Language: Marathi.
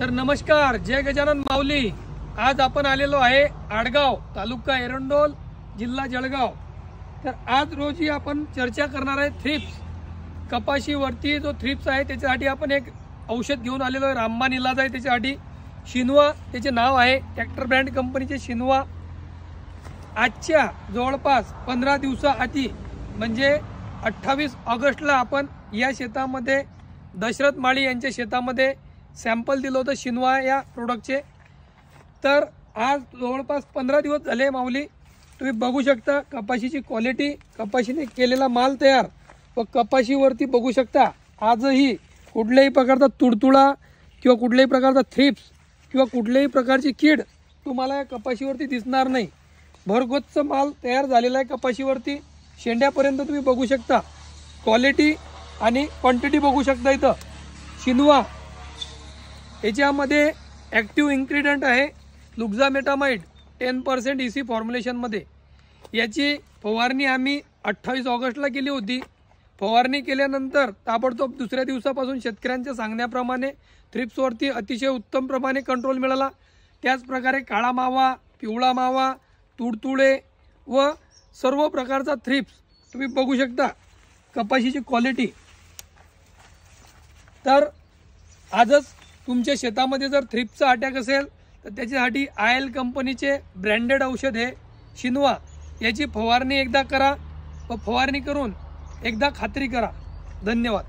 तर नमस्कार, जय गजानन माऊली। आज आपण आलेलो आहे आडगाव, तालुका एरंडोल, जिल्हा जळगाव। तर आज रोजी आपण चर्चा करणार आहे थ्रिप्स कपाशीवरती जो थ्रिप्स आहे त्याच्यासाठी आपण एक औषध घेऊन आलेलो आहे। रामबाण इलाज आहे त्याच्यासाठी। शिनवा त्याचे नाव आहे, ट्रॅक्टर ब्रँड कंपनीचे शिनवा। आजच्या जवळपास 15 दिवसाआधी म्हणजे 28 ऑगस्टला आपण या शेतामध्ये दशरथ माळी यांच्या शेतामध्ये सॅम्पल दिलं होतं शिनवा या प्रोडक्टचे। तर आज जवळपास 15 दिवस झाले माऊली। तुम्ही बघू शकता कपाशीची क्वालिटी, कपाशीने केलेला माल तयार व कपाशीवरती बघू शकता आजही कुठल्याही प्रकारचा तुडतुडा किंवा कुठल्याही प्रकारचा थ्रिप्स किंवा कुठल्याही प्रकारची कीड तुम्हाला या कपाशीवरती दिसणार नाही। भरगच्च माल तयार झालेला आहे कपाशीवरती। शेंड्यापर्यंत तुम्ही बघू शकता, क्वालिटी आणि क्वांटिटी बघू शकता। इथं शिनवा याच्यामध्ये ॲक्टिव्ह इन्ग्रेडियंट आहे लुक्झामेटामाइड 10% EC फॉर्म्युलेशनमध्ये। याची फवारणी आम्ही 28 ऑगस्टला केली होती। फवारणी केल्यानंतर ताबडतोब दुसऱ्या दिवसापासून शेतकऱ्यांच्या सांगण्याप्रमाणे थ्रिप्सवरती अतिशय उत्तम प्रमाणे कंट्रोल मिळाला। त्याचप्रकारे काळा मावा, पिवळा मावा, तुडतुडे व सर्व प्रकारचा थ्रिप्स तुम्ही बघू शकता। कपाशीची क्वालिटी तर आजच तुमच्या शेतामध्ये जर थ्रिप्सचा अटॅक असेल तर त्याच्यासाठी IL कंपनीचे ब्रँडेड औषध आहे शिनवा। याची फवारणी एकदा करा व फवारणी करून एकदा खात्री करा। धन्यवाद।